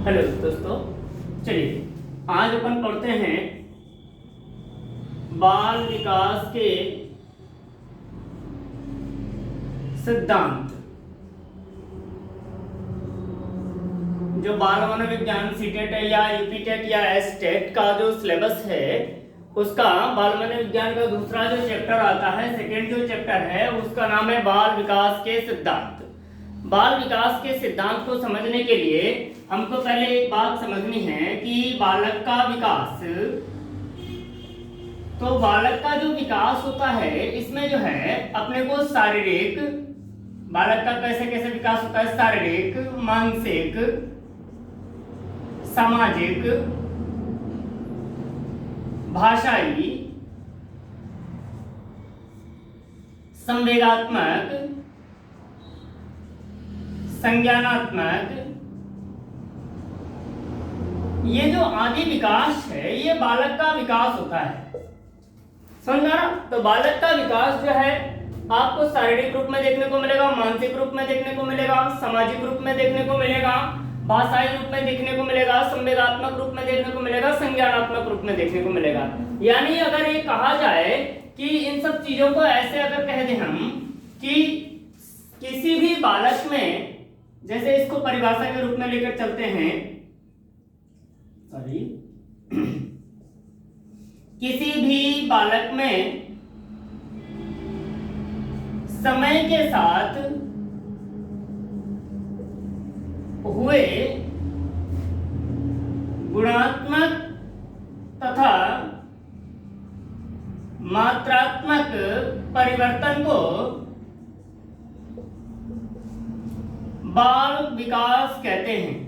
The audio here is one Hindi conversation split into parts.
हेलो दोस्तों, चलिए आज अपन पढ़ते हैं बाल विकास के सिद्धांत। जो बाल मनोविज्ञान सीटेट या यूपीटेट या एसटेट का जो सिलेबस है उसका बाल मनोविज्ञान का दूसरा जो चैप्टर आता है, सेकेंड जो चैप्टर है उसका नाम है बाल विकास के सिद्धांत। बाल विकास के सिद्धांत को समझने के लिए हमको पहले एक बात समझनी है कि बालक का विकास, तो बालक का जो विकास होता है इसमें जो है अपने को शारीरिक, बालक का कैसे कैसे विकास होता है, शारीरिक, मानसिक, सामाजिक, भाषाई, संवेगात्मक, संज्ञानात्मक, ये जो आदि विकास है ये बालक का विकास होता है। समझ आ? तो बालक का विकास जो है आपको शारीरिक रूप में देखने को मिलेगा, मानसिक रूप में देखने को मिलेगा, सामाजिक रूप में देखने को मिलेगा, भाषाई रूप में देखने को मिलेगा, संवेगात्मक रूप में देखने को मिलेगा, संज्ञानात्मक रूप में देखने को मिलेगा। यानी अगर ये कहा जाए कि इन सब चीजों को ऐसे अगर कह दें हम कि किसी भी बालक में, जैसे इसको परिभाषा के रूप में लेकर चलते हैं, सॉरी, किसी भी बालक में समय के साथ हुए गुणात्मक तथा मात्रात्मक परिवर्तन को बाल विकास कहते हैं।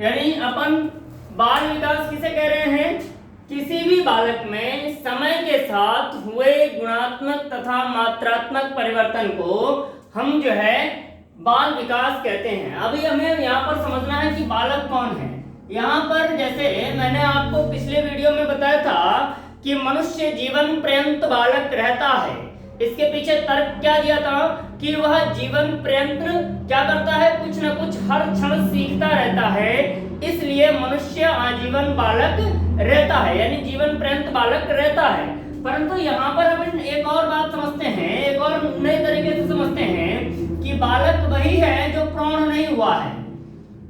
यानी अपन बाल विकास किसे कह रहे हैं? किसी भी बालक में समय के साथ हुए गुणात्मक तथा मात्रात्मक परिवर्तन को हम जो है बाल विकास कहते हैं। अभी हमें यहाँ पर समझना है कि बालक कौन है। यहाँ पर जैसे मैंने आपको पिछले वीडियो में बताया था कि मनुष्य जीवन पर्यंत बालक रहता है। इसके पीछे तर्क क्या दिया था कि वह जीवन पर्यंत क्या करता है, कुछ न कुछ हर क्षण सीखता रहता है, इसलिए मनुष्य आजीवन बालक रहता है, यानी जीवन पर्यंत बालक रहता है। परंतु यहाँ पर हम एक और बात समझते हैं, एक और नए तरीके से समझते हैं कि बालक वही है जो प्रौढ़ नहीं हुआ है।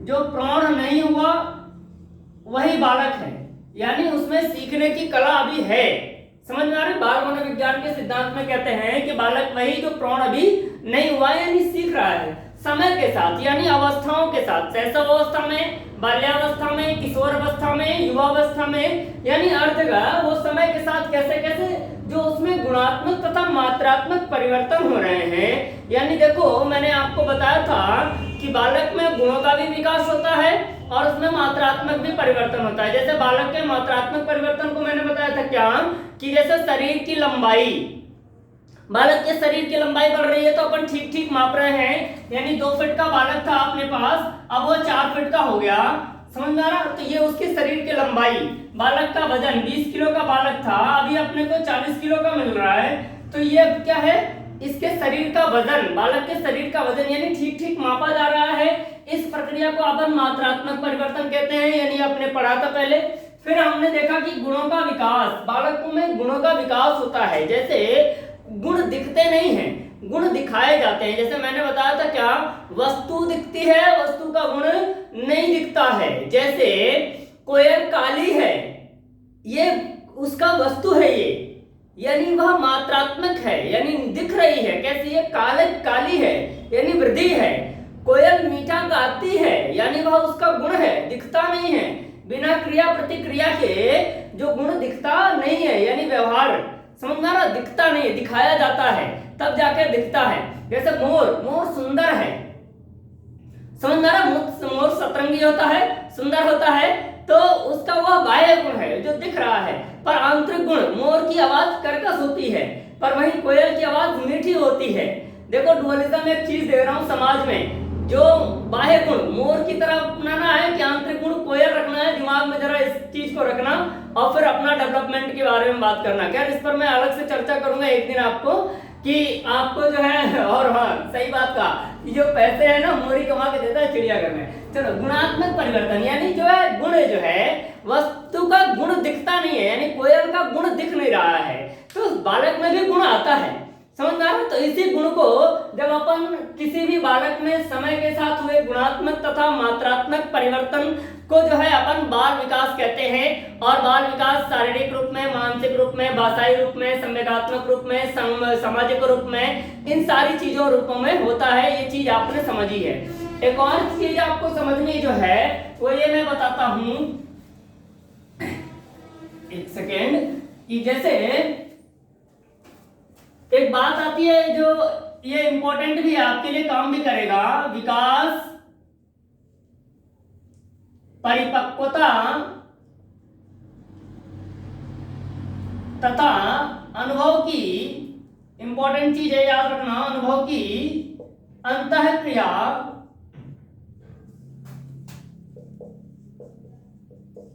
जो प्रौढ़ नहीं हुआ वही बालक है, यानी उसमें सीखने की कला अभी है। समझ में आ रही? बाल मनोविज्ञान के सिद्धांत में कहते हैं कि बालक वही जो प्रौढ़ अभी नहीं हुआ है, यानी सीख रहा है समय के साथ, यानी अवस्थाओं के साथ, शैशव अवस्था में, बाल्यावस्था में, किशोर अवस्था में, युवावस्था में, यानी अर्धगा वो समय के साथ कैसे कैसे जो उसमें गुणात्मक तथा मात्रात्मक परिवर्तन हो रहे हैं। यानी देखो मैंने आपको बताया था कि बालक में गुणों का भी विकास होता है और उसमें मात्रात्मक भी परिवर्तन होता है। जैसे बालक के मात्रात्मक परिवर्तन को मैंने बताया था क्या कि जैसे शरीर की लंबाई, बालक के शरीर की लंबाई बढ़ रही है तो अपन ठीक ठीक माप रहे हैं, यानी 2 फीट का बालक था अपने पास, अब वो 4 फीट का हो गया। समझ में आ रहा? तो ये उसके शरीर की लंबाई। बालक का वजन 20 किलो का बालक था, अभी अपने को 40 किलो का मिल रहा है, तो ये क्या है, इसके शरीर का वजन, बालक के शरीर का वजन यानी ठीक ठीक मापा जा रहा है। इस प्रक्रिया को अपन मात्रात्मक परिवर्तन कहते हैं, यानी आपने पढ़ा था पहले। फिर हमने देखा कि गुणों का विकास, बालकों में गुणों का विकास होता है। जैसे गुण दिखते नहीं हैं, गुण दिखाए जाते हैं। जैसे मैंने बताया था क्या, वस्तु दिखती है, वस्तु का गुण नहीं दिखता है। जैसे कोयल काली है, ये उसका वस्तु है, ये यानी वह मात्रात्मक है, यानी दिख रही है। कैसी है? काली है, यानी वृद्धि है। कोयल मीठा गाती है, यानी वह उसका गुण है, दिखता नहीं है। बिना क्रिया प्रतिक्रिया के जो गुण दिखता नहीं है, यानी व्यवहार, समझ में आ रहा? दिखता नहीं है, दिखाया जाता है तब जाके दिखता है। जैसे मोर सुंदर है, समझ में आ रहा? मोर सतरंगी होता है, सुंदर होता है, तो उसका वह बाह्य गुण है जो दिख रहा है। पर आंतरिक गुण, मोर की आवाज कर्कश होती है, पर वहीं कोयल की आवाज मीठी होती है। देखो डुअलिज्म एक चीज दे रहा हूं समाज में, जो बाह्य गुण मोर की तरह अपनाना है कि आंतरिक गुण कोयल रखना है। दिमाग में जरा इस चीज को रखना और फिर अपना डेवलपमेंट के बारे में बात करना। खैर इस पर मैं अलग से चर्चा करूंगा एक दिन आपको कि आपको जो है, और हाँ सही बात कहा कि जो पैसे है ना मोरी कमा के देता है चिड़ियाघर में। चलो, गुणात्मक परिवर्तन यानी जो है गुण जो है वस्तु का गुण दिखता नहीं है, यानी कोयल का गुण दिख नहीं रहा है, तो बालक में भी गुण आता है, समझ में आ रहा है? तो इसी गुण को जब अपन किसी भी बालक में समय के साथ हुए गुणात्मक तथा मात्रात्मक परिवर्तन को जो है अपन बाल विकास कहते हैं। और बाल विकास शारीरिक रूप में, मानसिक रूप में, भाषाई रूप में, संवेगात्मक रूप में, सामाजिक रूप में, इन सारी चीजों रूपों में होता है। ये चीज आपने समझी है। एक और चीज आपको समझनी जो है वो ये मैं बताता हूं, एक सेकेंड, कि जैसे एक बात आती है जो ये इंपॉर्टेंट भी है, आपके लिए काम भी करेगा। विकास, परिपक्वता तथा अनुभव की, इंपॉर्टेंट चीज है, याद रखना, अनुभव की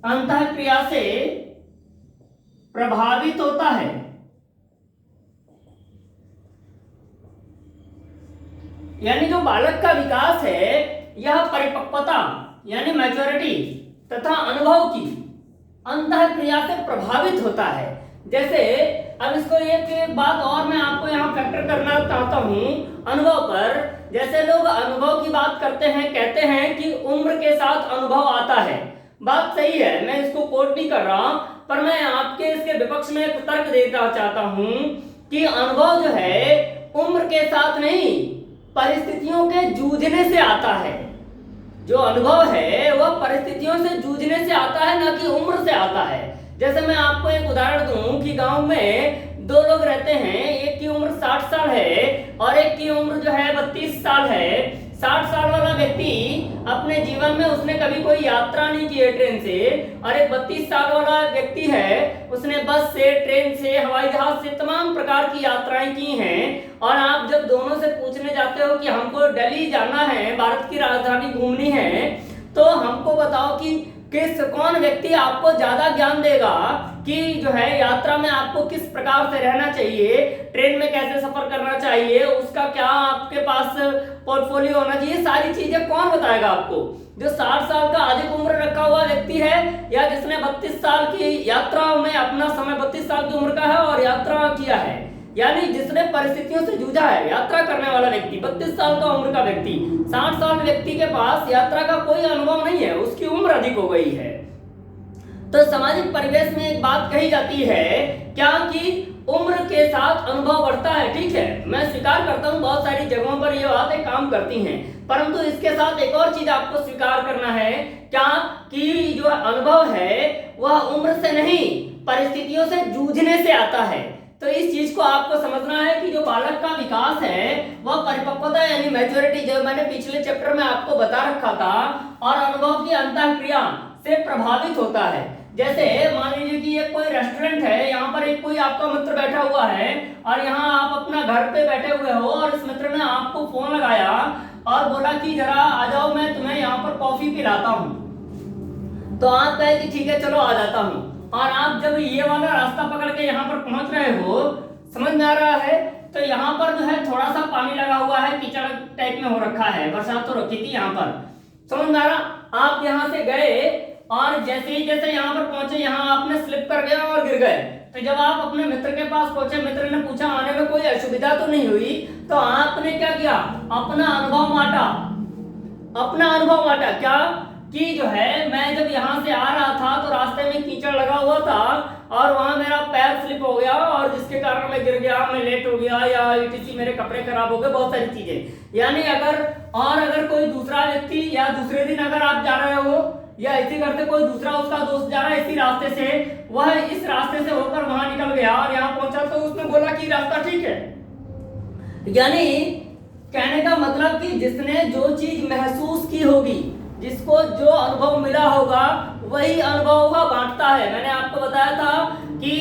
अंतःक्रिया से प्रभावित होता है। यानी जो बालक का विकास है यह परिपक्वता यानी मैच्योरिटी तथा अनुभव की अंतःक्रिया से प्रभावित होता है। जैसे अब इसको एक बात और मैं आपको यहाँ फैक्टर करना चाहता हूँ अनुभव पर। जैसे लोग अनुभव की बात करते हैं, कहते हैं कि उम्र के साथ अनुभव आता है। बात सही है, मैं इसको कोट नहीं कर रहा, पर मैं आपके इसके विपक्ष में एक तर्क देना चाहता हूँ कि अनुभव जो है उम्र के साथ नहीं, परिस्थितियों के जूझने से आता है। जो अनुभव है वह परिस्थितियों से जूझने से आता है, न कि उम्र से आता है। जैसे मैं आपको एक उदाहरण दूं कि गांव में दो लोग रहते हैं, एक की उम्र 60 साल है और एक की उम्र जो है 32 साल है। 60 साल वाला व्यक्ति अपने जीवन में उसने कभी कोई यात्रा नहीं की है ट्रेन से, और एक 32 साल वाला व्यक्ति है, उसने बस से, ट्रेन से, हवाई जहाज से तमाम प्रकार की यात्राएं की हैं। और आप जब दोनों से पूछने जाते हो कि हमको दिल्ली जाना है, भारत की राजधानी घूमनी है, तो हमको बताओ कि कौन व्यक्ति आपको ज्यादा ज्ञान देगा कि जो है यात्रा में आपको किस प्रकार से रहना चाहिए, ट्रेन में कैसे सफर करना चाहिए, उसका क्या आपके पास पोर्टफोलियो होना चाहिए, सारी चीजें कौन बताएगा आपको? जो 60 साल का अधिक उम्र रखा हुआ व्यक्ति है, या जिसने 32 साल की यात्रा में अपना समय 32 साल की उम्र का है और यात्रा किया है, यानी जिसने परिस्थितियों से जूझा है, यात्रा करने वाला व्यक्ति, 32 साल का उम्र का व्यक्ति। 60 साल व्यक्ति के पास यात्रा का कोई अनुभव नहीं है, उसकी उम्र अधिक हो गई है। तो सामाजिक परिवेश में एक बात कही जाती है क्या कि उम्र के साथ अनुभव बढ़ता है। ठीक है, मैं स्वीकार करता हूँ बहुत सारी जगहों पर ये बातें काम करती हैं, परंतु इसके साथ एक और चीज आपको स्वीकार करना है क्या कि जो अनुभव है वह उम्र से नहीं, परिस्थितियों से जूझने से आता है। तो इस चीज को आपको समझना है कि जो बालक का विकास है वह परिपक्वता यानी मैच्योरिटी, जो मैंने पिछले चैप्टर में आपको बता रखा था, और अनुभव की अंतःक्रिया से प्रभावित होता है। जैसे मान लीजिए कि ये कोई रेस्टोरेंट है, यहाँ पर एक कोई आपका मित्र बैठा हुआ है और यहाँ आप अपना घर पे बैठे हुए हो, और इस मित्र ने आपको फोन लगाया और बोला कि जरा आ जाओ, मैं तुम्हें यहाँ पर कॉफी पिलाता हूँ। तो आप कहे कि ठीक है चलो आ जाता हूँ, और आप जब ये वाला रास्ता पकड़ के यहाँ पर पहुंच रहे हो, समझ में आ रहा है, तो यहाँ पर जो है थोड़ा सा पानी लगा हुआ है, कीचड़ टाइप में हो रखा है, बरसात तो रखी थी यहाँ पर, समझ में आ रहा। आप यहाँ से गए और जैसे यहाँ पर पहुंचे, यहाँ आपने स्लिप कर गया और गिर गए। तो जब आप अपने मित्र के पास पहुंचे, मित्र ने पूछा आने में कोई असुविधा तो नहीं हुई, तो आपने क्या किया, अपना अनुभव बांटा क्या कि जो है मैं जब यहाँ से आ रहा था तो रास्ते में कीचड़ लगा हुआ था और वहां मेरा पैर स्लिप हो गया और जिसके कारण मैं गिर गया, मैं लेट हो गया, या इटीसी मेरे कपड़े खराब हो गए, बहुत सारी चीजें। यानी अगर कोई दूसरा व्यक्ति या दूसरे दिन अगर आप जा रहे हो या इसी करते कोई दूसरा उसका दोस्त जा रहा है इसी रास्ते से, वह इस रास्ते से होकर वहां निकल गया और यहाँ पहुंचा, तो उसने बोला कि रास्ता ठीक है। यानी कहने का मतलब कि जिसने जो चीज महसूस की होगी, जिसको जो अनुभव मिला होगा, वही अनुभव वह बांटता है। मैंने आपको बताया था कि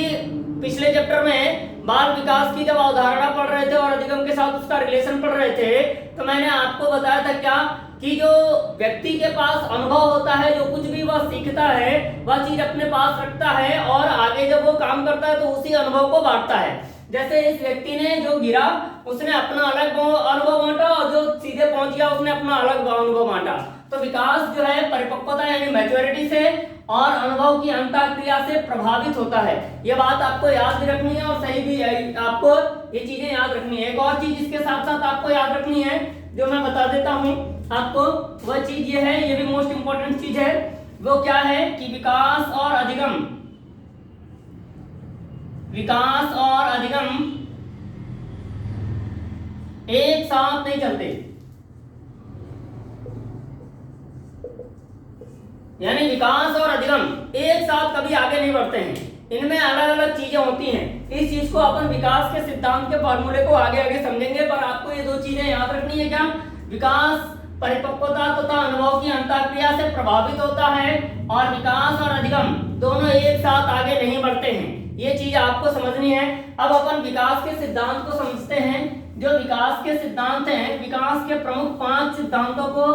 पिछले चैप्टर में बाल विकास की जब अवधारणा पढ़ रहे थे और अधिगम के साथ उसका रिलेशन पढ़ रहे थे, तो मैंने आपको बताया था क्या कि जो व्यक्ति के पास अनुभव होता है, जो कुछ भी वह सीखता है वह चीज अपने पास रखता है और आगे जब वो काम करता है तो उसी अनुभव को बांटता है। जैसे इस व्यक्ति ने जो गिरा उसने अपना अलग अनुभव बांटा और जो सीधे पहुंच गया उसने अपना अलग अनुभव बांटा। तो विकास जो है परिपक्वता यानी मैच्योरिटी से और अनुभव की अंतःक्रिया से प्रभावित होता है। ये बात आपको याद भी रखनी है और सही भी आपको ये चीजें याद रखनी है। एक और चीज इसके साथ साथ आपको याद रखनी है जो मैं बता देता हूं आपको, वह चीज ये है, ये भी मोस्ट इंपॉर्टेंट चीज है। वो क्या है कि विकास और अधिगम एक साथ नहीं चलते, यानी विकास और अधिगम एक साथ कभी आगे नहीं बढ़ते हैं, इनमें अलग अलग चीजें होती हैं। इस चीज को अपन विकास के सिद्धांत के फॉर्मूले को आगे आगे समझेंगे, पर आपको ये दो चीजें याद रखनी है। क्या? विकास परिपक्वता तथा अनुभव की अंतःक्रिया से प्रभावित होता है और विकास और अधिगम दोनों एक साथ आगे नहीं बढ़ते हैं, ये चीज आपको समझनी है। अब अपन विकास के सिद्धांत को समझते हैं। जो विकास के सिद्धांत हैं, विकास के प्रमुख 5 सिद्धांतों को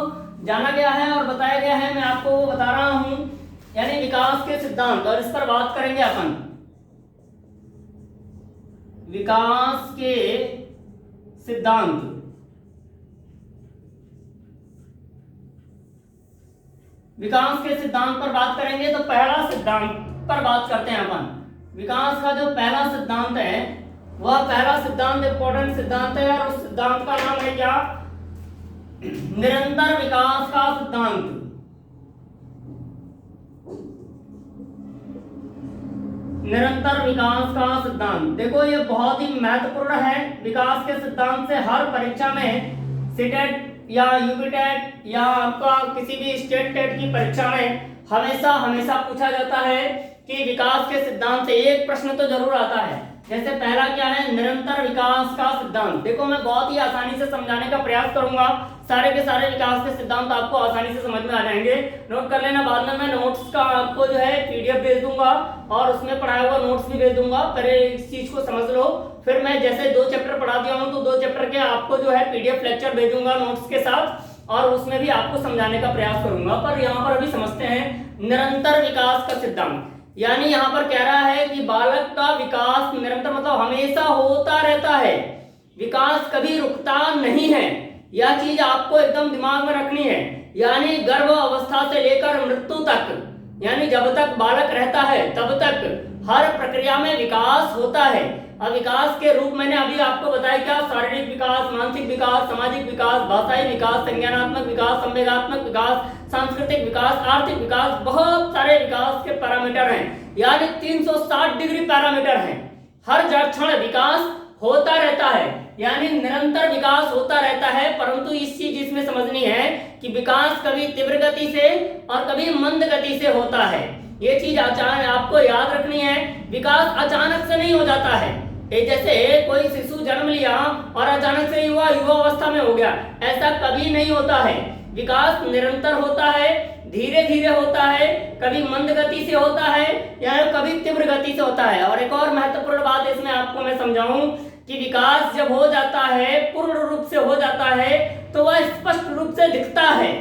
जाना गया है और बताया गया है, मैं आपको वो बता रहा हूं, यानी विकास के सिद्धांत, और इस पर बात करेंगे अपन। विकास के सिद्धांत, विकास के सिद्धांत पर बात करेंगे। तो पहला सिद्धांत पर बात करते हैं अपन। विकास का जो पहला सिद्धांत है, वह पहला सिद्धांत इंपॉर्टेंट सिद्धांत है और उस सिद्धांत का नाम है क्या? निरंतर विकास का सिद्धांत। निरंतर विकास का सिद्धांत, देखो ये बहुत ही महत्वपूर्ण है। विकास के सिद्धांत से हर परीक्षा में सीटेट या यूपीटेट या आपका किसी भी स्टेट टेट की परीक्षा में हमेशा पूछा जाता है कि विकास के सिद्धांत से एक प्रश्न तो जरूर आता है। जैसे पहला क्या है? निरंतर विकास का सिद्धांत। देखो मैं बहुत ही आसानी से समझाने का प्रयास करूंगा, सारे के सारे विकास के सिद्धांत आपको आसानी से समझ में आ जाएंगे। नोट कर लेना, बाद में मैं नोट्स का आपको जो है पीडीएफ भेज दूंगा और उसमें पढ़ाया हुआ नोट्स भी भेज दूंगा। पहले इस चीज को समझ लो, फिर मैं जैसे 2 चैप्टर पढ़ा दिया हूं तो 2 चैप्टर के आपको जो है पीडीएफ लेक्चर भेजूंगा नोट्स के साथ और उसमें भी आपको समझाने का प्रयास करूंगा। पर यहाँ पर अभी समझते हैं निरंतर विकास का सिद्धांत। यानी यहाँ पर कह रहा है कि बालक का विकास निरंतर मतलब हमेशा होता रहता है, विकास कभी रुकता नहीं है। यह चीज आपको एकदम दिमाग में रखनी है। यानी गर्भ अवस्था से लेकर मृत्यु तक, यानी जब तक बालक रहता है तब तक हर प्रक्रिया में विकास होता है। अब विकास के रूप मैंने अभी आपको बताया क्या? शारीरिक विकास, मानसिक विकास, सामाजिक विकास, भाषाई विकास, संज्ञानात्मक विकास, संवेगात्मक विकास, सांस्कृतिक विकास, आर्थिक विकास, बहुत सारे विकास के पैरामीटर हैं, यानी 360 डिग्री पैरामीटर हैं। हर क्षण विकास होता रहता है, यानी निरंतर विकास होता रहता है। परंतु इस चीज इसमें समझनी है कि विकास कभी तीव्र गति से और कभी मंद गति से होता है। ये चीज अचानक आपको याद रखनी है। विकास अचानक से नहीं हो जाता है। जैसे कोई शिशु जन्म लिया और अचानक से युवा अवस्था में हो गया, ऐसा कभी नहीं होता है। विकास निरंतर होता है, धीरे धीरे होता है, कभी मंद गति से होता है या कभी तीव्र गति से होता है। और एक और महत्वपूर्ण बात इसमें आपको मैं समझाऊं कि विकास जब हो जाता है, पूर्ण रूप से हो जाता है, तो वह स्पष्ट रूप से दिखता है।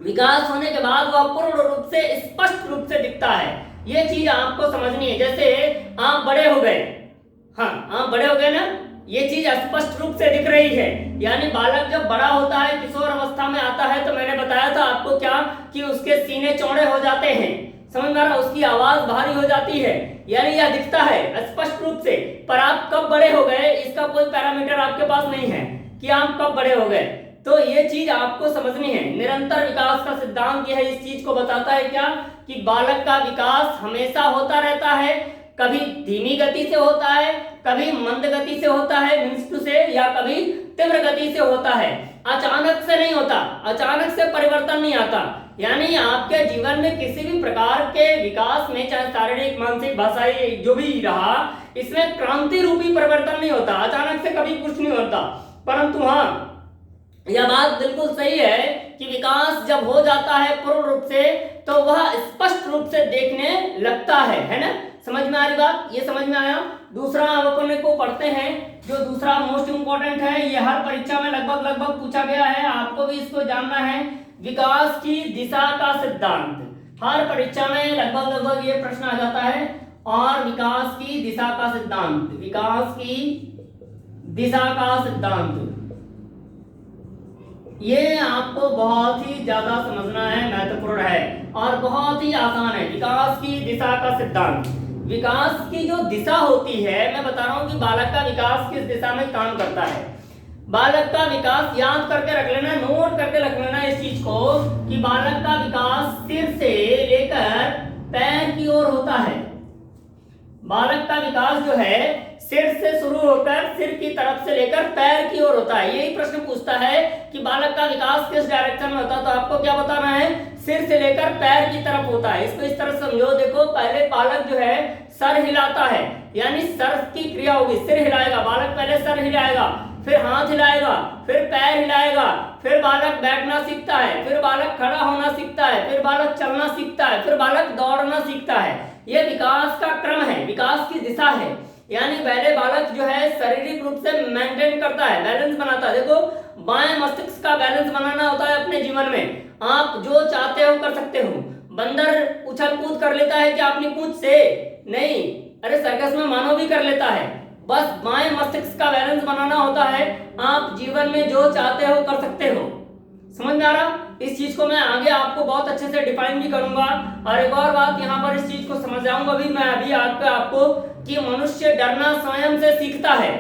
विकास होने के बाद वह पूर्ण रूप से स्पष्ट रूप से दिखता है। ये चीज आपको समझनी है। जैसे आप बड़े हो गए, हाँ आप बड़े हो गए ना, ये चीज स्पष्ट रूप से दिख रही है। यानी बालक जब बड़ा होता है, किशोर अवस्था में आता है, तो मैंने बताया था आपको क्या कि उसके सीने चौड़े हो जाते हैं, समझ में आ रहा? उसकी आवाज भारी हो जाती है, यानी यह दिखता है स्पष्ट रूप से। पर आप कब बड़े हो गए, इसका कोई पैरामीटर आपके पास नहीं है कि आप कब बड़े हो गए। तो ये चीज आपको समझनी है। निरंतर विकास का सिद्धांत यह इस चीज को बताता है क्या कि बालक का विकास हमेशा होता रहता है, कभी धीमी गति से होता है, कभी मंद गति से होता है मिनट से, या कभी तीव्र गति से होता है। अचानक से नहीं होता, अचानक से परिवर्तन नहीं आता। यानी आपके जीवन में किसी भी प्रकार के विकास में, चाहे शारीरिक, मानसिक, भाषाई जो भी रहा, इसमें क्रांति रूपी परिवर्तन नहीं होता, अचानक से कभी कुछ नहीं होता। परंतु हाँ, यह बात बिल्कुल सही है कि विकास जब हो जाता है पूर्ण रूप से, तो वह स्पष्ट रूप से देखने लगता है ना? समझ में आ रही बात? ये समझ में आया। दूसरा अपन को पढ़ते हैं, जो दूसरा मोस्ट इंपॉर्टेंट है, ये हर परीक्षा में लगभग पूछा गया है, आपको भी इसको जानना है। विकास की दिशा का सिद्धांत हर परीक्षा में लगभग ये प्रश्न आ जाता है। और विकास की दिशा का सिद्धांत, विकास की दिशा का सिद्धांत। ये आपको बहुत ही ज्यादा समझना है, महत्वपूर्ण है और बहुत ही आसान है। विकास की दिशा का सिद्धांत, विकास की जो दिशा होती है, मैं बता रहा हूं कि बालक का विकास किस दिशा में काम करता है। बालक का विकास याद करके रख लेना, नोट करके रख लेना इस चीज को कि बालक का विकास सिर से लेकर पैर की ओर होता है। बालक का विकास जो है सिर से शुरू होकर सिर की तरफ से लेकर पैर की ओर होता है। यही प्रश्न पूछता है कि बालक का विकास किस डायरेक्शन में होता है, तो आपको क्या बताना है, सिर से लेकर पैर की तरफ होता है। इसको इस तरह समझो, देखो पहले बालक जो है सर हिलाता है, यानी सर की क्रिया होगी, सिर हिलाएगा बालक, पहले सर हिलाएगा, फिर हाथ हिलाएगा, फिर पैर हिलाएगा, फिर बालक बैठना सीखता है, फिर बालक खड़ा होना सीखता है, फिर बालक चलना सीखता है, फिर बालक दौड़ना सीखता है। यह विकास का क्रम है, विकास की दिशा है। यानी पहले बालक जो है शारीरिक रूप से मेंटेन करता है, बैलेंस बनाता है। देखो बाएं मस्तिष्क का बैलेंस बनाना होता है अपने जीवन में, आप जो चाहते हो कर सकते हो। बंदर उछल कूद कर लेता है कि अपनी पूंछ से नहीं, अरे सर्कस में मानव भी कर लेता है। बस बाएं मस्तिष्क का बैलेंस बनाना होता है, आप जीवन में जो चाहते हो कर सकते हो। समझ में आ रहा? इस चीज को मैं आगे आपको बहुत अच्छे से डिफाइन भी करूंगा। और एक और बात यहाँ पर इस चीज को समझ जाऊंगा भी मैं अभी आपको कि मनुष्य डरना स्वयं से सीखता है।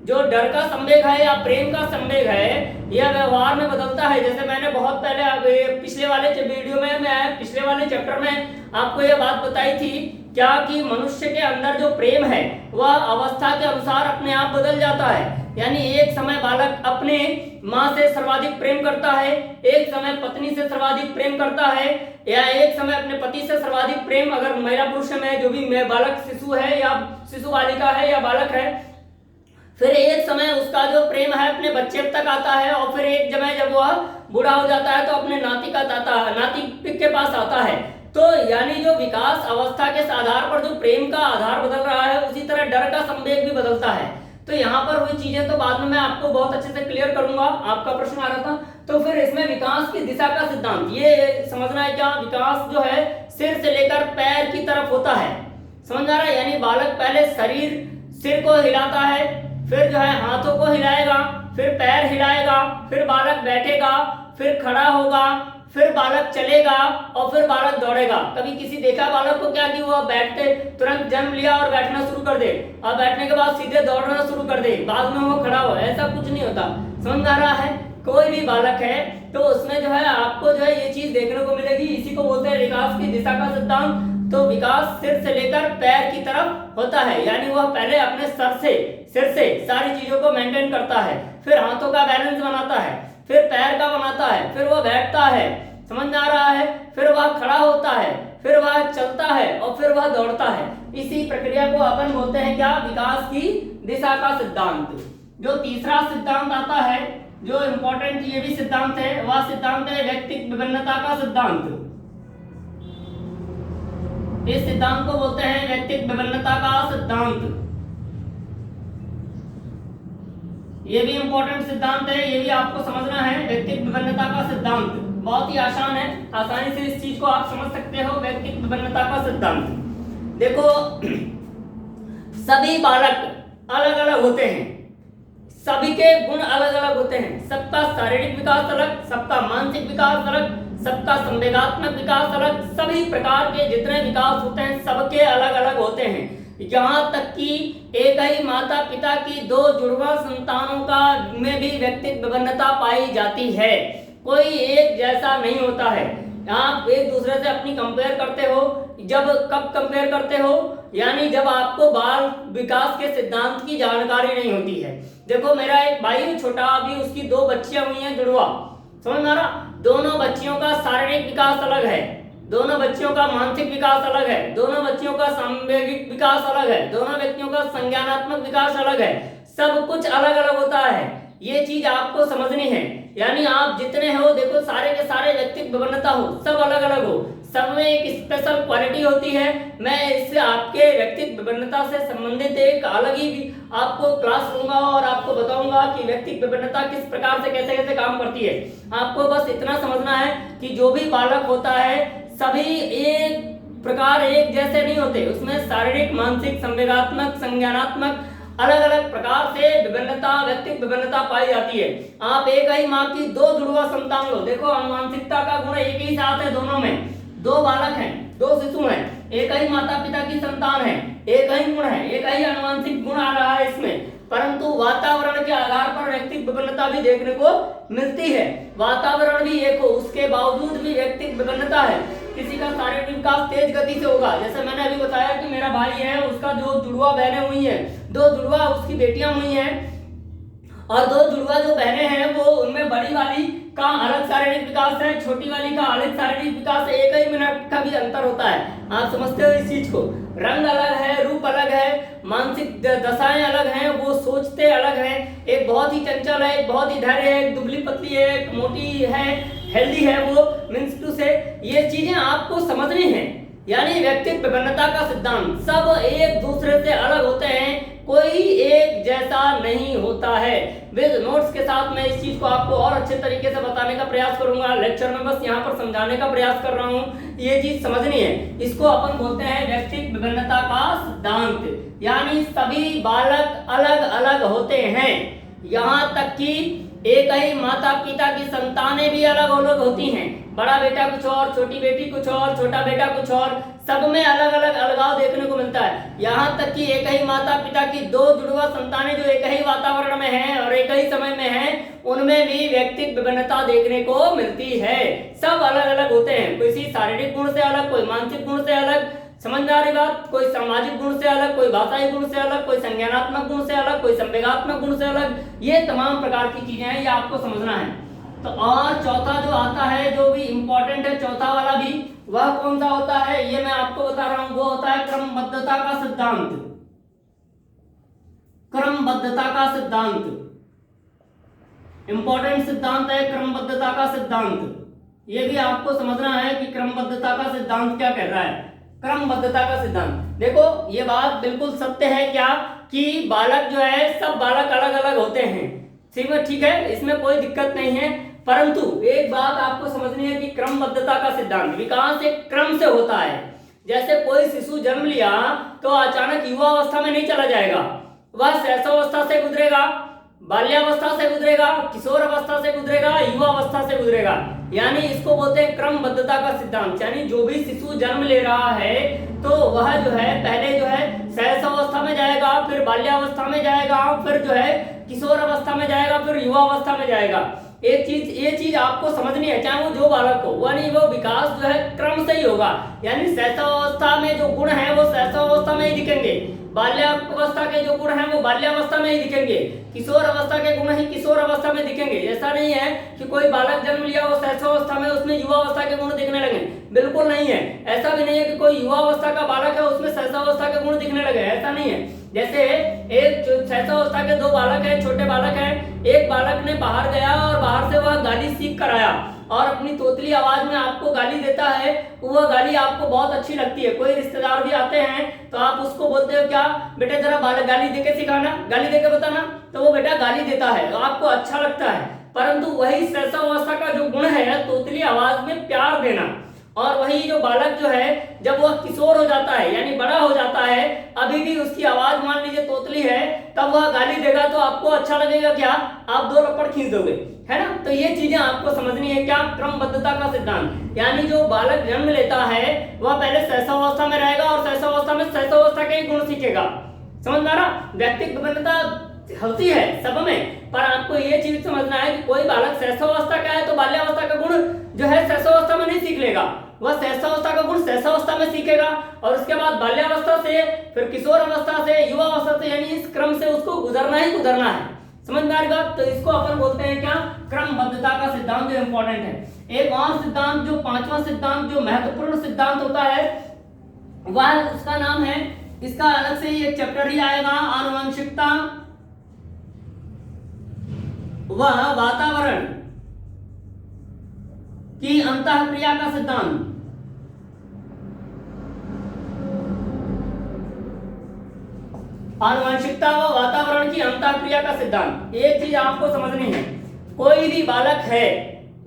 जो डर का संवेग है या प्रेम का संवेग है, यह व्यवहार में बदलता है। जैसे मैंने बहुत पहले पिछले वाले वीडियो में, मैं पिछले वाले चैप्टर में आपको यह बात बताई थी क्या कि मनुष्य के अंदर जो प्रेम है वह अवस्था के अनुसार अपने आप बदल जाता है। यानी एक समय बालक अपने माँ से सर्वाधिक प्रेम करता है, एक समय पत्नी से सर्वाधिक प्रेम करता है, या एक समय अपने पति से सर्वाधिक प्रेम, अगर महिला पुरुष में जो भी बालक शिशु है या शिशु बालिका है या बालक है, फिर एक समय उसका जो प्रेम है अपने बच्चे तक आता है, और फिर एक समय जब वह बूढ़ा हो जाता है तो अपने नाती के पास आता है। तो यानी जो विकास अवस्था के आधार पर जो प्रेम का आधार बदल रहा है, उसी तरह डर का संवेग भी बदलता है। तो यहाँ पर हुई चीजें तो बाद में मैं आपको बहुत अच्छे से क्लियर करूंगा। आपका प्रश्न आ रहा था, तो फिर इसमें विकास की दिशा का सिद्धांत ये समझना है क्या, विकास जो है सिर से लेकर पैर की तरफ होता है। समझ आ रहा है? यानी बालक पहले सिर को हिलाता है, फिर जो है हाथों को हिलाएगा, फिर पैर हिलाएगा, फिर बालक बैठेगा, फिर खड़ा होगा, फिर बालक चलेगा और फिर बालक दौड़ेगा। कभी किसी देखा बालक को क्या कि वो बैठते तुरंत जन्म लिया और बैठना शुरू कर दे, और बैठने के बाद सीधे दौड़ना शुरू कर दे, बाद में वो खड़ा हो, ऐसा कुछ नहीं होता। समझ आ रहा है? कोई भी बालक है तो उसमें जो है आपको जो है ये चीज देखने को मिलेगी। इसी को बोलते हैं विकास की दिशा का सिद्धांत। तो विकास सिर से लेकर पैर की तरफ होता है, यानी वह पहले अपने सिर से सारी चीजों को मेंटेन करता है, फिर हाथों का बैलेंस बनाता है, फिर पैर का बनाता है, फिर वह बैठता है, समझ आ रहा है, फिर वह खड़ा होता है, फिर वह चलता है और फिर वह दौड़ता है। इसी प्रक्रिया को अपन बोलते हैं क्या, विकास की दिशा का सिद्धांत। जो तीसरा सिद्धांत आता है, जो इंपॉर्टेंट ये भी सिद्धांत है, वह सिद्धांत है व्यक्तित्व विभिन्नता का सिद्धांत। इस सिद्धांत को बोलते हैं व्यक्तित्व विभिन्नता का सिद्धांत। ये भी इंपॉर्टेंट सिद्धांत है, ये भी आपको समझना है। व्यक्तित्व विभिन्नता का सिद्धांत बहुत ही आसान है, आसानी से इस चीज को आप समझ सकते हो। व्यक्तित्व विभिन्नता का सिद्धांत देखो, सभी बालक अलग अलग होते हैं, सभी के गुण अलग अलग होते हैं, सबका शारीरिक विकास अलग, सबका मानसिक विकास अलग, सबका संवेगात्मक विकास अलग, सभी प्रकार के जितने विकास होते हैं सबके अलग अलग होते हैं। यहाँ तक कि एक ही माता पिता की दो जुड़वा संतानों का में भी व्यक्तित्व विभिन्नता पाई जाती है, कोई एक जैसा नहीं होता है। आप एक दूसरे से अपनी कंपेयर करते हो, कब कंपेयर करते हो, यानी जब आपको बाल विकास के सिद्धांत की जानकारी नहीं होती है। देखो मेरा एक भाई है छोटा, अभी उसकी दो बच्चियां हुई हैं जुड़वा, समझ में आ रहा? दोनों बच्चियों का शारीरिक विकास अलग है, दोनों बच्चियों का मानसिक विकास अलग है, दोनों बच्चियों का सांवेगिक विकास अलग है, दोनों व्यक्तियों का संज्ञानात्मक विकास अलग है, सब कुछ अलग अलग होता है। ये चीज आपको समझनी है। यानी आप जितने हो, देखो सारे के सारे व्यक्तित्व विभिन्नता हो, सब अलग अलग हो, सब में एक स्पेशल क्वालिटी होती है। मैं इससे आपके व्यक्तित्व विभिन्नता से संबंधित एक अलग ही आपको क्लास लूंगा और आपको बताऊंगा कि व्यक्तित्व विभिन्नता किस प्रकार से कैसे कैसे काम करती है। आपको बस इतना समझना है कि जो भी बालक होता है सभी एक प्रकार एक जैसे नहीं होते, उसमें शारीरिक, मानसिक, संवेगात्मक, संज्ञानात्मक अलग अलग प्रकार से विभिन्नता, व्यक्तित्व विभिन्नता पाई जाती है। आप एक ही माँ की दो जुड़वा संतान लो, देखो आनुवंशिकता का गुण एक ही साथ है दोनों में, दो बालक हैं, दो शिशु हैं, एक ही माता पिता की संतान है, एक ही गुण है, एक ही आनुवंशिक गुण आ रहा है इसमें, परंतु वातावरण के आधार पर व्यक्तित्व विभिन्नता भी देखने को मिलती है। वातावरण भी एक हो, उसके बावजूद भी व्यक्तित्व विभिन्नता है। किसी का शारीरिक विकास तेज गति से होगा, जैसे मैंने अभी बताया कि मेरा भाई है, उसका जो जुड़वा बहनें हुई हैं, दो जुड़वा उसकी बेटियां हुई हैं, और दो जुड़वा जो बहनें हैं वो उनमें बड़ी वाली का अलग शारीरिक विकास है, छोटी वाली का अलग शारीरिक विकास है, एक ही मिनट का भी अंतर होता है। आप समझते हो इस चीज को? रंग अलग है, रूप अलग है, मानसिक दशाएं अलग हैं, वो सोचते अलग हैं। एक बहुत ही चंचल है, एक बहुत ही धैर्य है, एक दुबली पतली है, एक मोटी है, हेल्दी है, वो मीन्स टू से ये चीजें आपको समझनी है। यानी व्यक्तित्व विभिन्नता का सिद्धांत, सब एक दूसरे से अलग होते हैं, कोई एक जैसा नहीं होता है। विद नोट्स के साथ मैं इस चीज को आपको और अच्छे तरीके से बताने का प्रयास करूंगा। लेक्चर में बस यहाँ पर समझाने का प्रयास कर रहा हूँ, ये चीज समझनी है। इसको अपन बोलते हैं व्यक्तित्व विभिन्नता का सिद्धांत। यानी सभी बालक अलग अलग होते हैं, यहाँ तक कि एक ही माता पिता की संतानें भी अलग अलग होती हैं। बड़ा बेटा कुछ और, छोटी बेटी कुछ और, छोटा बेटा कुछ और, सब में अलग अलग अलगाव देखने को मिलता है। यहाँ तक कि एक ही माता पिता की दो जुड़वा संतानें जो एक ही वातावरण में हैं और एक ही समय में हैं, उनमें भी व्यक्तित्व विभिन्नता देखने को मिलती है। सब अलग अलग होते हैं, किसी शारीरिक गुण से अलग, कोई मानसिक गुण से अलग, समझ में आ रही बात? कोई सामाजिक गुण से अलग, कोई भाषाई गुण से अलग, कोई संज्ञानात्मक गुण से अलग, कोई संवेगात्मक गुण से अलग, ये तमाम प्रकार की चीजें हैं, ये आपको समझना है। तो और चौथा जो आता है, जो भी इंपॉर्टेंट है, चौथा वाला भी, वह कौन सा होता है ये मैं आपको बता रहा हूं, वो होता है क्रमबद्धता का सिद्धांत। क्रमबद्धता का सिद्धांत इंपॉर्टेंट सिद्धांत है, क्रमबद्धता का सिद्धांत। ये भी आपको समझना है कि क्रमबद्धता का सिद्धांत क्या कह रहा है। क्रमबद्धता का सिद्धांत, देखो ये बात बिल्कुल सत्य है क्या कि बालक जो है, सब बालक अलग अलग होते हैं, ठीक है, इसमें कोई दिक्कत नहीं है। परंतु एक बात आपको समझनी है कि क्रमबद्धता का सिद्धांत विकास एक क्रम से होता है। जैसे कोई शिशु जन्म लिया तो अचानक युवा अवस्था में नहीं चला जाएगा, वह शैशवावस्था से गुजरेगा, बाल्यावस्था से गुजरेगा, किशोर अवस्था से गुजरेगा, युवा अवस्था से गुजरेगा। यानी इसको बोलते हैं क्रमबद्धता का सिद्धांत। यानी जो भी शिशु जन्म ले रहा है तो वह जो है पहले जो है शैशवावस्था में जाएगा, फिर बाल्यावस्था में जाएगा, फिर जो है किशोर अवस्था में जाएगा, फिर युवा अवस्था में जाएगा। ये चीज आपको समझनी है, चाहे वो जो बालक हो, यानी वो विकास जो है क्रम से ही होगा। यानी शैशवावस्था में जो गुण है वो शैशवावस्था में ही दिखेंगे, बाल्यावस्था के जो गुण हैं वो बाल्यावस्था में ही दिखेंगे, किशोर अवस्था के गुण ही किशोर अवस्था में दिखेंगे। ऐसा नहीं है कि कोई बालक जन्म लिया वो शैशवावस्था में उसमें युवा अवस्था के गुण दिखने लगे, बिल्कुल नहीं है। ऐसा भी नहीं है कि कोई युवा अवस्था का बालक है उसमें शैशवावस्था के गुण दिखने लगे, ऐसा नहीं है। जैसे एक शैशवावस्था के दो बालक हैं, छोटे बालक हैं, एक बालक ने बाहर गया और बाहर से वह गाली सीख कर आया और अपनी तोतली आवाज में आपको गाली देता है, वह गाली आपको बहुत अच्छी लगती है। कोई रिश्तेदार भी आते हैं तो आप उसको बोलते हो क्या बेटा जरा बालक गाली देके सिखाना, गाली देके बताना, तो वो बेटा गाली देता है, तो आपको अच्छा लगता है। परंतु वही शैशवावस्था का जो गुण है तोतली आवाज में प्यार देना, और वही जो बालक जो है जब वह किशोर हो जाता है यानी बड़ा हो जाता है, अभी भी उसकी आवाज मान लीजिए तोतली है, तब वह गाली देगा तो आपको अच्छा लगेगा क्या? आप दो लपड़ खींच दोगे, है ना। तो ये चीजें आपको समझनी है क्या, क्रमबद्धता का सिद्धांत। यानी जो बालक जन्म लेता है वह पहले शैशवावस्था में रहेगा और शैशवावस्था में शैशवावस्था के ही गुण सीखेगा, समझ में आ रहा। व्यक्तित्व विभिन्नता होती है सब में, पर आपको ये चीज समझना है कि कोई बालक शैशवावस्था का है तो बाल्यावस्था का गुण जो है शैशवावस्था में नहीं सीख लेगा, वह शैशवावस्था का गुण शैशवावस्था में सीखेगा और उसके बाद बाल्यावस्था से, फिर किशोर अवस्था से, युवा अवस्था से, यानी इस क्रम से उसको गुजरना ही गुजरना है, समझ में आ रही बात। तो इसको अपन बोलते हैं क्या, क्रमबद्धता का सिद्धांत, जो इंपॉर्टेंट है। एक और सिद्धांत जो पांचवा सिद्धांत जो महत्वपूर्ण सिद्धांत होता है वह उसका नाम है, इसका अलग से एक चैप्टर ही आएगा, आनुवंशिकता व वातावरण की अंतःक्रिया का सिद्धांत। आनुवंशिकता व वातावरण की अंतःक्रिया का सिद्धांत। एक चीज आपको समझनी है, कोई भी बालक है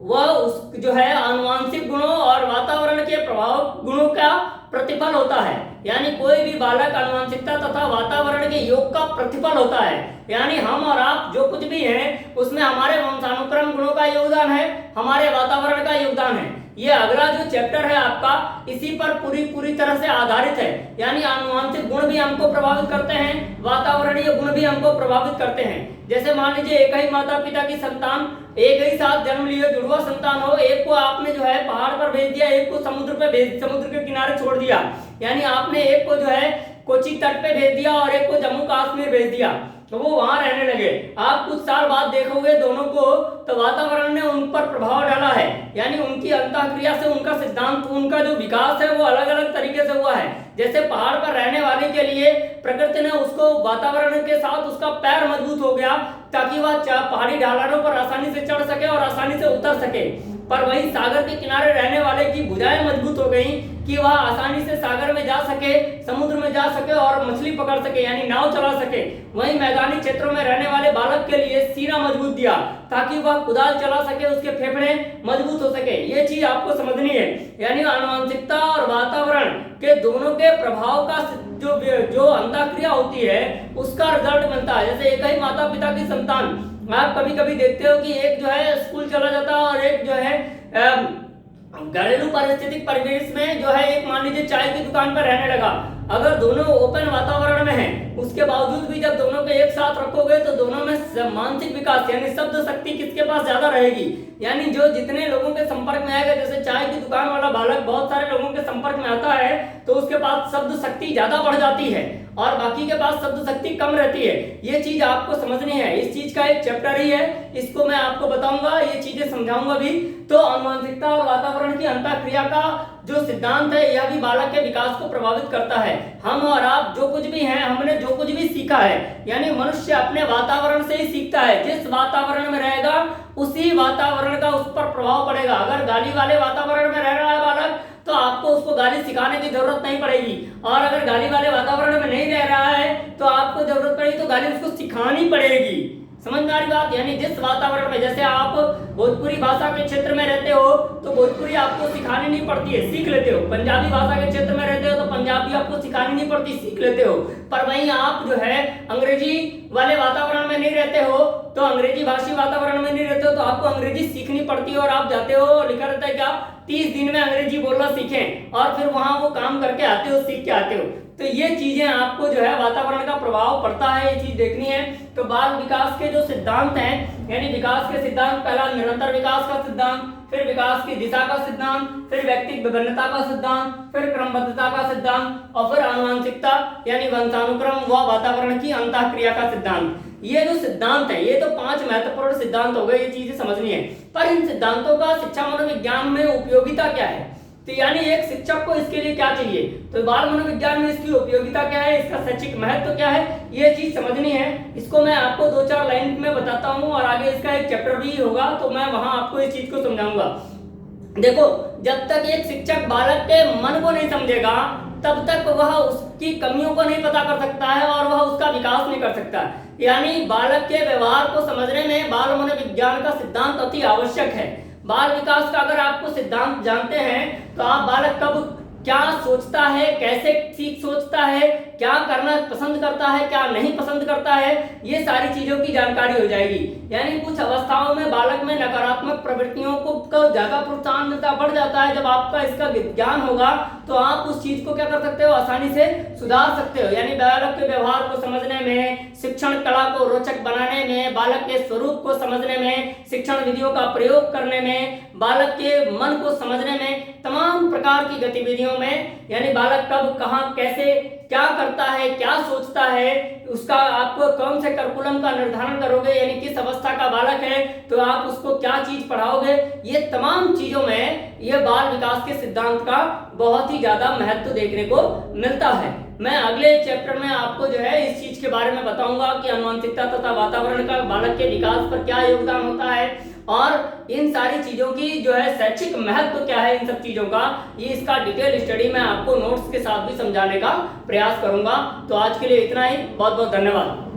वह उस जो है आनुवंशिक गुणों और वातावरण के प्रभाव गुणों का प्रतिफल होता है। यानी कोई भी बालक आनुवंशिकता तथा वातावरण के योग का प्रतिफल होता है। यानी हम और आप जो कुछ भी हैं उसमें हमारे वंशानुक्रम गुणों का योगदान है, हमारे वातावरण का योगदान है। ये अगला जो चैप्टर है आपका इसी पर पूरी तरह से आधारित है। यानी आनुवंशिक गुण भी हमको प्रभावित करते हैं, वातावरणीय गुण भी हमको प्रभावित करते हैं। जैसे मान लीजिए एक ही माता पिता की संतान, एक ही साथ जन्म लिए जुड़वा संतान हो, एक को आपने जो है पहाड़ पर भेज दिया, एक को समुद्र के किनारे छोड़ दिया। यानी आपने एक को जो है कोची तट पे भेज दिया और एक को जम्मू कश्मीर भेज दिया, तो वो वहां रहने लगे। आप कुछ साल बाद देखोगे दोनों को, तो वातावरण ने उन पर प्रभाव डाला है। यानी उनकी अंतःक्रिया से उनका सिद्धांत, उनका जो विकास है वो अलग अलग तरीके से हुआ है। जैसे पहाड़ पर रहने वाले के लिए प्रकृति ने उसको वातावरण के साथ उसका पैर मजबूत हो गया ताकि वह पहाड़ी ढलानों पर आसानी से चढ़ सके और आसानी से उतर सके। पर वही सागर के किनारे रहने वाले की भुजाएं मजबूत हो गई कि वह आसानी से सागर में जा सके, समुद्र में जा सके और मछली पकड़ सके, यानी नाव चला सके। वहीं मैदानी क्षेत्रों में रहने वाले बालक के लिए सीना मजबूत दिया ताकि वह कुदाल चला सके, उसके फेफड़े मजबूत हो सके। ये चीज आपको समझनी है। यानी आनुवंशिकता और वातावरण के दोनों के प्रभाव का जो अंतःक्रिया होती है उसका रिजल्ट मिलता है। जैसे एक ही माता पिता की संतान, आप कभी कभी देखते हो कि एक जो है स्कूल चला जाता है और एक जो है घरेलू पारिस्थितिक परिवेश में जो है एक मान लीजिए चाय की दुकान पर रहने लगा। अगर दोनों ओपन वातावरण में हैं, उसके बावजूद भी जब दोनों को एक साथ रखोगे तो दोनों में मानसिक विकास यानी शब्द शक्ति किसके पास ज्यादा रहेगी। यानी जो जितने लोगों के संपर्क में आएगा, जैसे चाय की दुकान वाला बालक बहुत सारे लोगों के संपर्क में आता है तो उसके पास शब्द शक्ति ज्यादा बढ़ जाती है और बाकी के पास शब्द शक्ति कम रहती है। ये चीज आपको समझनी है। इस चीज का एक चैप्टर ही है, इसको मैं आपको बताऊंगा, ये चीजें समझाऊंगा भी। तो आनुवंशिकता और वातावरण की अंतःक्रिया का जो सिद्धांत है यह भी बालक के विकास को प्रभावित करता है। हम और आप जो कुछ भी हैं, हमने जो कुछ भी सीखा है, यानी मनुष्य अपने वातावरण से ही सीखता है। जिस वातावरण में रहेगा उसी वातावरण का उस पर प्रभाव पड़ेगा। अगर गाली वाले वातावरण में रह रहा है बालक तो आपको उसको गाली सिखाने की जरूरत नहीं पड़ेगी, और अगर गाली वाले वातावरण में नहीं रह रहा है तो आपको जरूरत पड़ेगी तो गाली उसको सिखानी पड़ेगी। समझ में आ रही बात। यानी जिस वातावरण में, जैसे आप भोजपुरी भाषा के क्षेत्र में रहते हो तो भोजपुरी आपको सिखानी नहीं पड़ती है, सीख लेते हो। पंजाबी भाषा के क्षेत्र में रहते हो तो पंजाबी आपको सिखानी नहीं पड़ती, सीख लेते हो। पर वहीं आप जो है अंग्रेजी वाले वातावरण में नहीं रहते हो, तो अंग्रेजी भाषी वातावरण में नहीं रहते हो तो आपको अंग्रेजी सीखनी पड़ती है। और आप जाते हो, लिखा रहता है क्या 30 दिन में अंग्रेजी बोलना सीखें, और फिर वहां वो काम करके आते हो, सीख के आते हो। तो ये चीजें आपको जो है वातावरण का प्रभाव पड़ता है, ये चीज देखनी है। तो बाल विकास के जो सिद्धांत हैं, यानी विकास के सिद्धांत, पहला निरंतर विकास का सिद्धांत, फिर विकास की दिशा का सिद्धांत, फिर व्यक्तिगत विभिन्नता का सिद्धांत, फिर क्रमबद्धता का सिद्धांत, और फिर आनुवंशिकता यानी वंशानुक्रम व वातावरण की अंतःक्रिया का सिद्धांत। ये जो सिद्धांत है, ये तो 5 महत्वपूर्ण सिद्धांत हो गए, ये चीजें समझनी है। पर इन सिद्धांतों का शिक्षा मनोविज्ञान में उपयोगिता क्या है? तो यानी एक शिक्षक को इसके लिए क्या चाहिए, तो बाल मनोविज्ञान में इसकी उपयोगिता क्या है, इसका शैक्षिक महत्व क्या है, ये चीज समझनी है। इसको मैं आपको 2-4 लाइन में बताता हूँ और आगे इसका एक चैप्टर भी होगा तो मैं वहां आपको इस चीज को समझाऊंगा। देखो, जब तक एक शिक्षक बालक के मन को नहीं समझेगा तब तक वह उसकी कमियों को नहीं पता कर सकता है और वह उसका विकास नहीं कर सकता। यानी बालक के व्यवहार को समझने में बाल मनोविज्ञान का सिद्धांत अति आवश्यक है। बाल विकास का अगर आपको सिद्धांत जानते हैं तो आप बालक कब क्या सोचता है, कैसे ठीक सोचता है, क्या करना पसंद करता है, क्या नहीं पसंद करता है, ये सारी चीजों की जानकारी हो जाएगी। यानी कुछ अवस्थाओं में बालक में नकारात्मक प्रवृत्तियों को ज्यादा प्रोत्साहन मिलता, बढ़ जाता है। जब आपका इसका ज्ञान होगा तो आप उस चीज को क्या कर सकते हो, आसानी से सुधार सकते हो। यानी बालक के व्यवहार को समझने में, शिक्षण कला को रोचक बनाने में, बालक के स्वरूप को समझने में, शिक्षण विधियों का प्रयोग करने में, बालक के मन को समझने में, तमाम प्रकार की गतिविधियों में, यानी बालक कब, कहां, कैसे, क्या करता है, क्या सोचता है, उसका आपको कौन से करिकुलम का निर्धारण करोगे, यानी किस अवस्था का बालक है तो आप उसको क्या चीज पढ़ाओगे, ये तमाम चीजों में ये बाल विकास के सिद्धांत का बहुत ही ज्यादा महत्व देखने को मिलता है। मैं अगले चैप्टर में आपको जो है इस चीज के बारे में बताऊंगा कि आनुवंशिकता तथा वातावरण का बालक के विकास पर क्या योगदान होता है और इन सारी चीजों की जो है शैक्षिक महत्व क्या है, इन सब चीजों का, ये इसका डिटेल स्टडी मैं आपको नोट्स के साथ भी समझाने का प्रयास करूंगा। तो आज के लिए इतना ही, बहुत बहुत धन्यवाद।